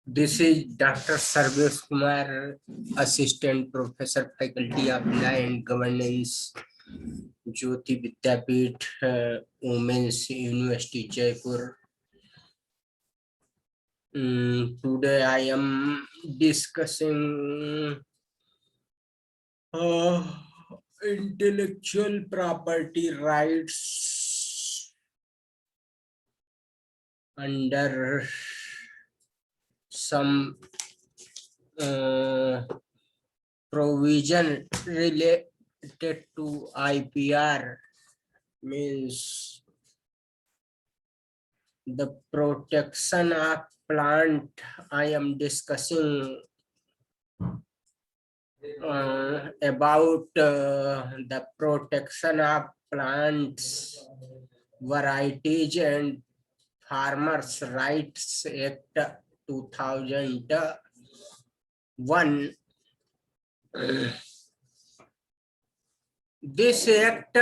This is Dr. Sarvesh Kumar, Assistant Professor, Faculty of Law and Governance, Jyoti Vidyapeeth, Women's University, Jaipur. Today I am discussing intellectual property rights under some provision related to IPR, means the protection of plant. I am discussing about the protection of plants, varieties and Farmers' Rights Act 2001. This act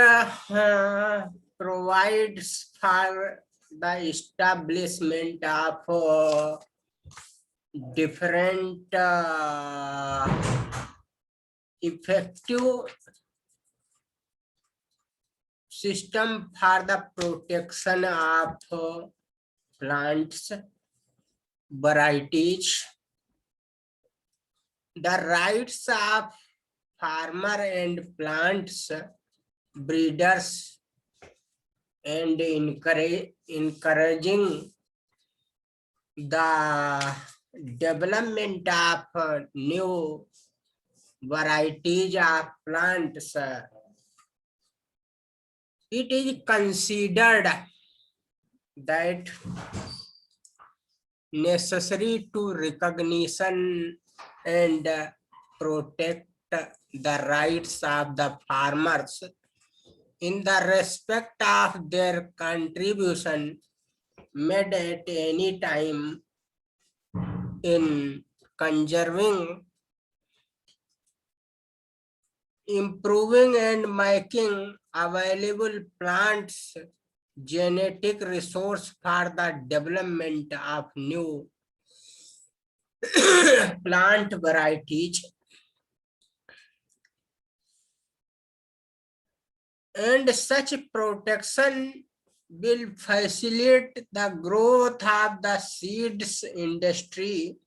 provides for the establishment of different effective system for the protection of plants, varieties, the rights of farmer and plants breeders, and encouraging the development of new varieties of plants. It is considered that necessary to recognition and protect the rights of the farmers in the respect of their contribution made at any time in conserving, improving and making available plants genetic resource for the development of new plant varieties, and such protection will facilitate the growth of the seeds industry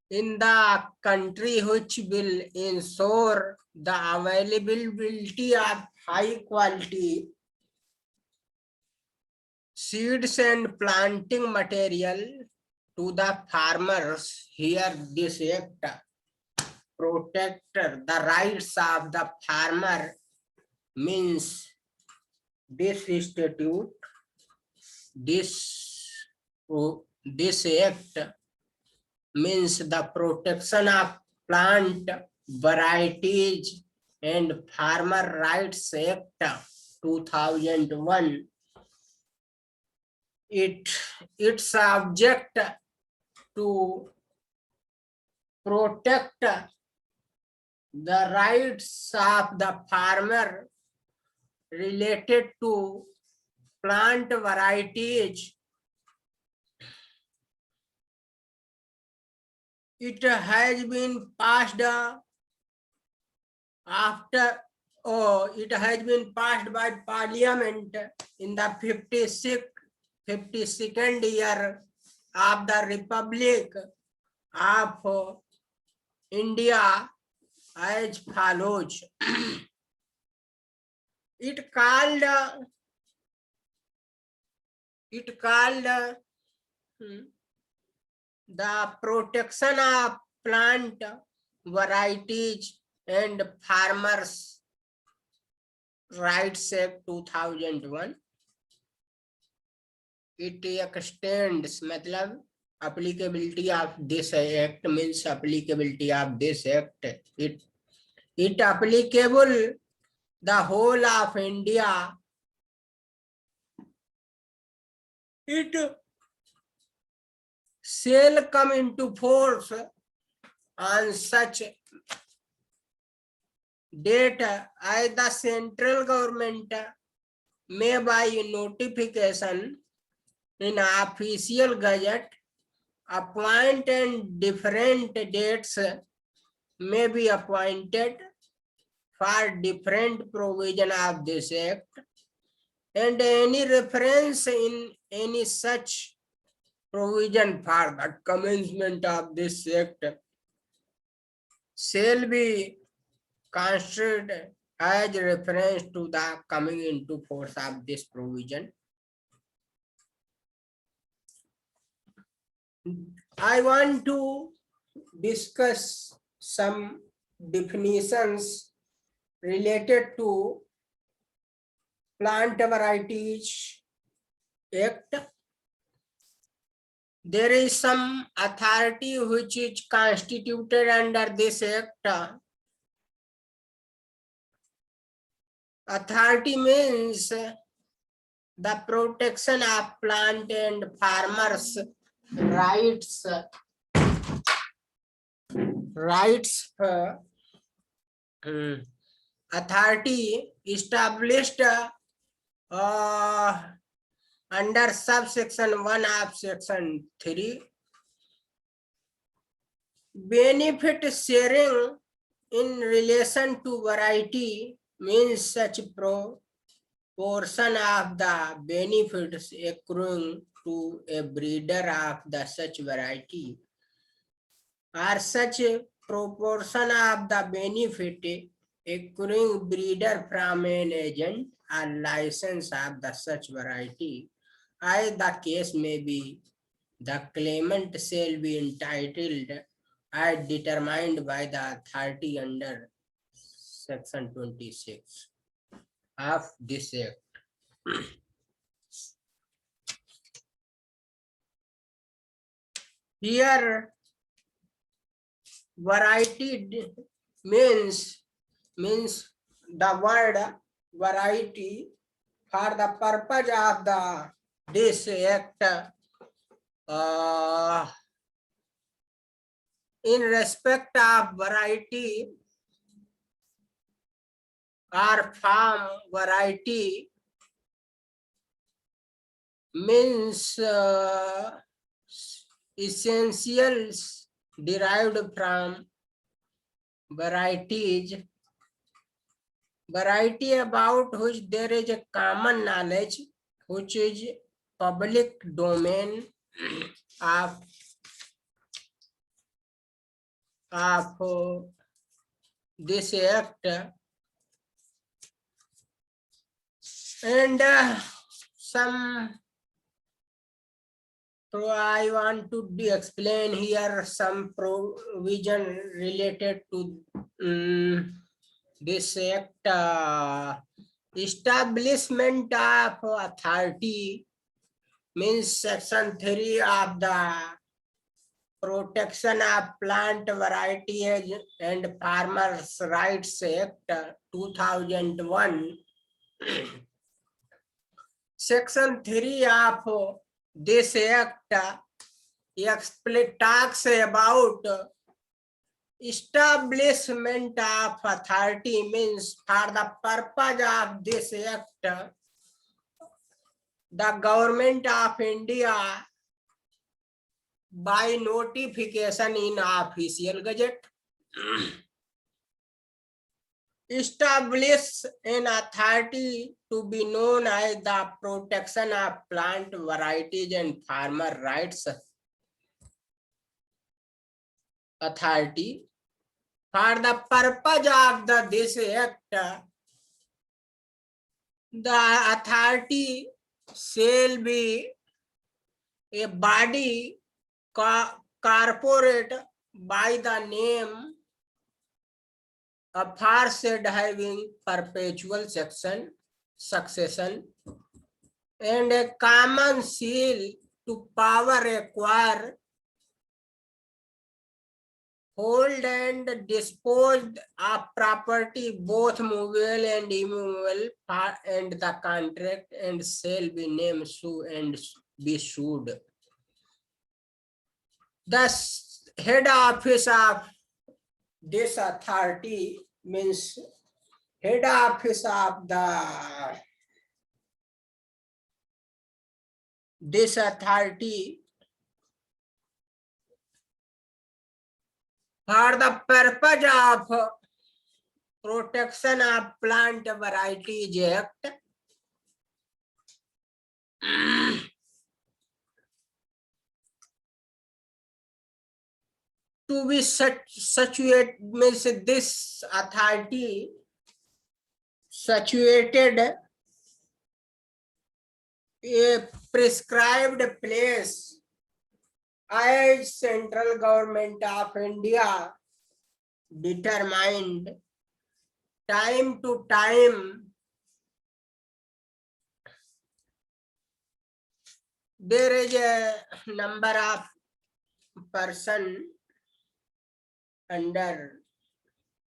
in the country, which will ensure the availability of high quality seeds and planting material to the farmers. Here this act protect the rights of the farmer, means this statute, this act means the protection of plant varieties and Farmer Rights Act 2001. Its object to protect the rights of the farmer related to plant varieties. It has been passed it has been passed by Parliament in the 52nd year of the Republic of India as follows. It called the protection of plant varieties and Farmers Rights Act 2001. It extends, matlab applicability of this act means applicability of this act. It applicable the whole of India. It shall come into force on such date as the central government may by notification in official gazette appoint and different dates may be appointed for different provision of this act, and any reference in any such provision for the commencement of this act shall be considered as reference to the coming into force of this provision. I want to discuss some definitions related to Plant Varieties Act. There is some authority which is constituted under this act. Authority means the protection of plant and farmers' rights. Authority established under subsection 1 of section 3. Benefit sharing in relation to variety means such proportion of the benefits accruing to a breeder of the such variety, or such proportion of the benefit accruing breeder from an agent or license of the such variety, as the case may be, the claimant shall be entitled as determined by the authority under section 26 of this act. Here, variety means the word variety for the purpose of this act in respect of variety or farm variety means essentials derived from varieties, variety about which there is a common knowledge, which is public domain of this act, and I want to explain here some provision related to this act. Establishment of authority means section 3 of the Protection of Plant Varieties and Farmers' Rights Act 2001. Section 3 of this act talks about establishment of authority, means for the purpose of this act, the government of India by notification in official gazette establish an authority to be known as the Protection of Plant Varieties and Farmer Rights Authority. For the purpose of this act, the authority shall be a body corporate by the name aforesaid, having perpetual succession and a common seal to power acquire, hold and dispose of property both movable and immovable, and the contract, and shall be named, sue and be sued. The head office of this authority means head office of this authority for the purpose of Protection of Plant Varieties Act, to be situated means this authority situated a prescribed place as central government of India determined time to time there is a number of person under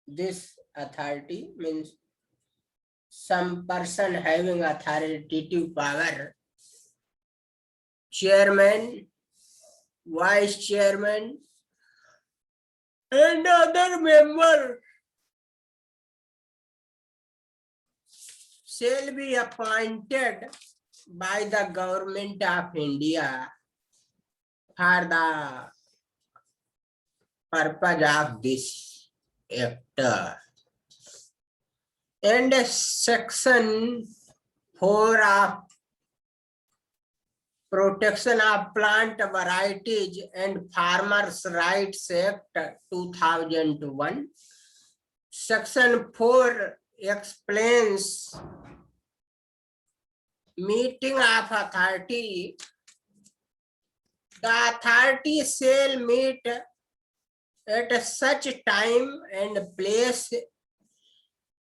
this authority, means some person having authoritative power, chairman, vice chairman, and other member shall be appointed by the government of India for the purpose of this act. And section 4 of Protection of Plant Varieties and Farmers' Rights Act 2001. Section 4 explains meeting of authority. The authority shall meet at such time and place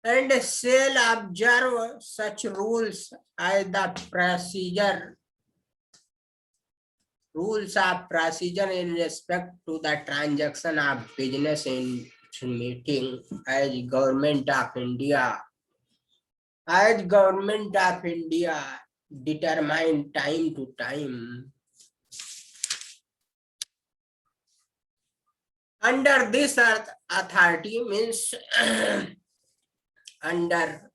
and shall observe such rules as the rules of procedure in respect to the transaction of business in meeting as Government of India. As Government of India determine time to time. Under this authority means under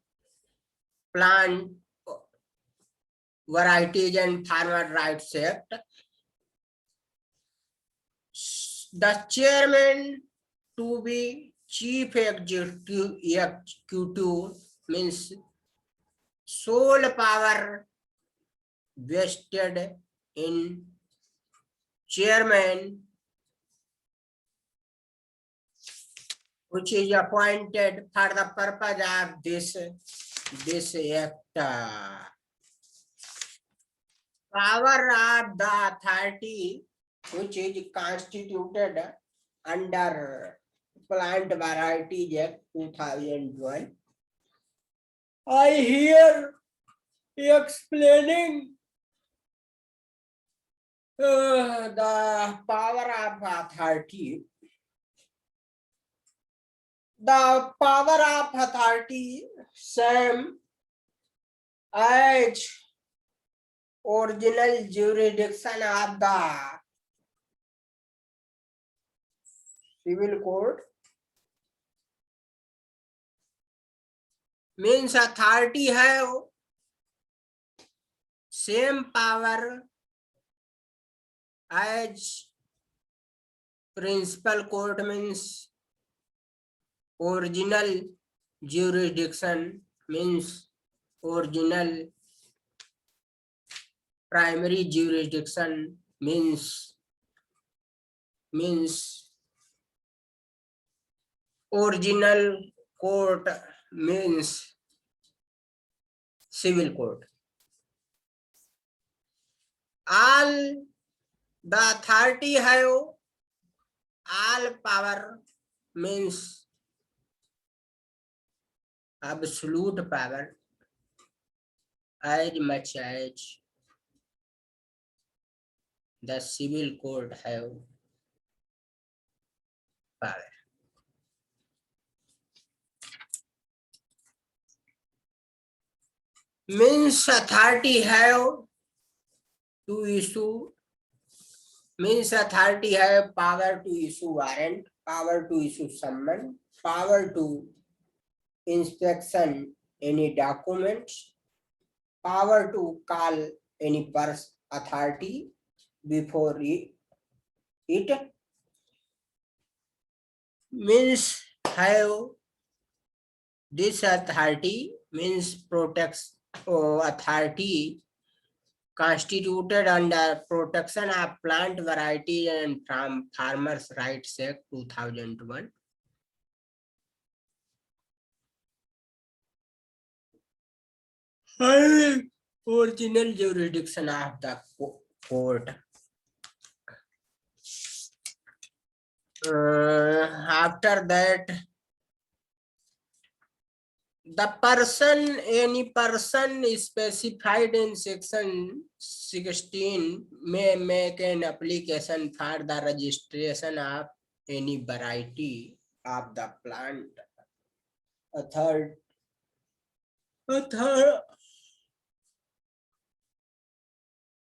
Plant Varieties and Farmer Rights Act, the chairman to be chief executive means sole power vested in chairman, which is appointed for the purpose of this act. Power of the authority which is constituted under Plant Varieties Act 2001. I here explaining the power of authority. The power of authority same as original jurisdiction of the civil code, means authority have same power as principal court, means original jurisdiction, means original primary jurisdiction, means original court, means civil court. All the authority have all power, means absolute power, as much as the civil court have power. Means authority have to issue, means authority have power to issue warrant, power to issue summons, power to inspection any documents, power to call any authority before it, means have this authority, means protects authority constituted under Protection of Plant Variety and Farmers' Rights Act 2001. Original jurisdiction of the court. After that, any person specified in section 16 may make an application for the registration of any variety of the plant.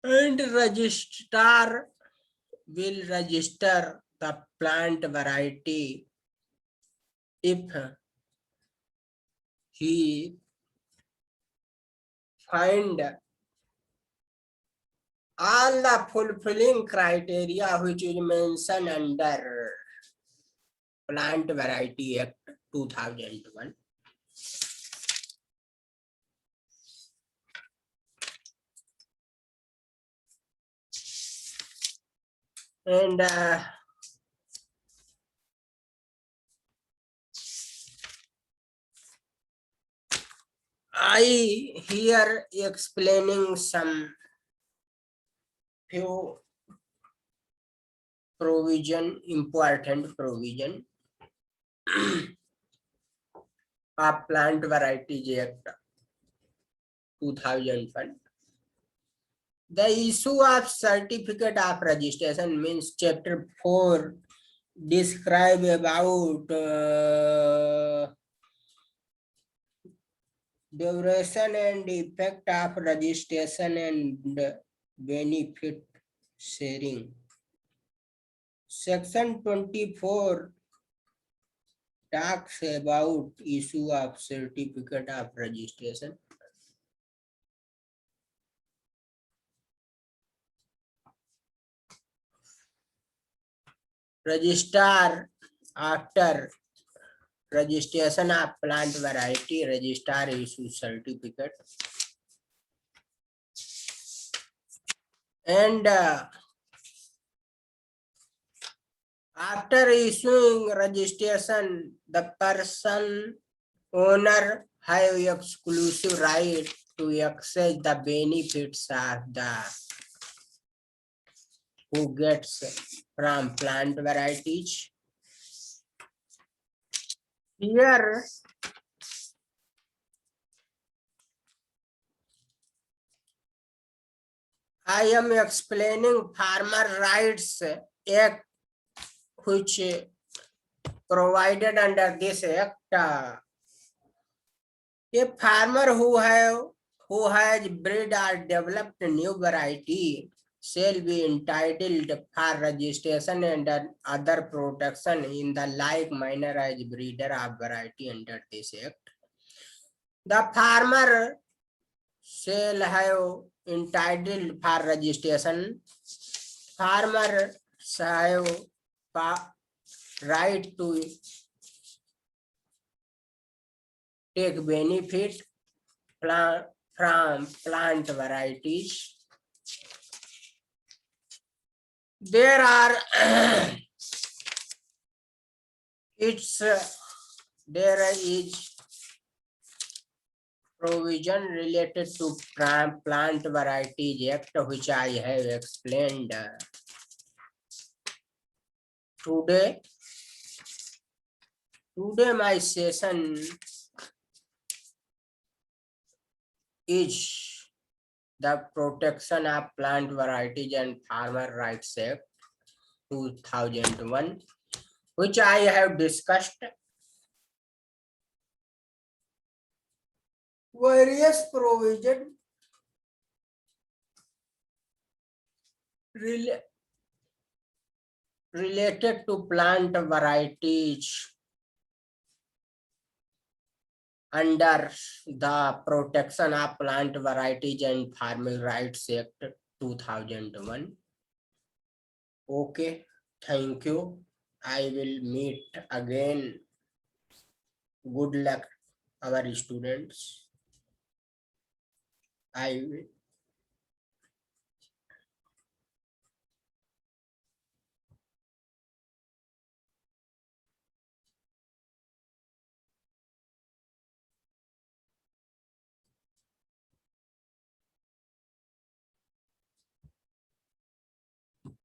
And registrar will register the plant variety if he find all the fulfilling criteria which is mentioned under Plant Variety Act 2001. And I here explaining some few important provision of Plant Variety Act 2001. The issue of certificate of registration means chapter 4 describe about duration and effect of registration and benefit sharing. Section 24 talks about issue of certificate of registration. Registrar, after registration of plant variety, registrar issues certificate. And after issuing registration, the person owner have exclusive right to access the benefits of the who gets from plant varieties. Here I am explaining Farmer Rights Act, which provided under this act. A farmer who has bred or developed a new variety shall be entitled for registration and other protection in the like manner as breeder of variety under this act. The farmer shall have entitled for registration. Farmer shall have right to take benefit from plant varieties. There is provision related to Plant Varieties Act, which I have explained today. Today my session is the Protection of Plant Varieties and Farmer Rights Act 2001, which I have discussed various provisions related to plant varieties under the Protection of Plant Varieties and Farmer Rights Act 2001. Okay, thank you. I will meet again. Good luck, our students. I will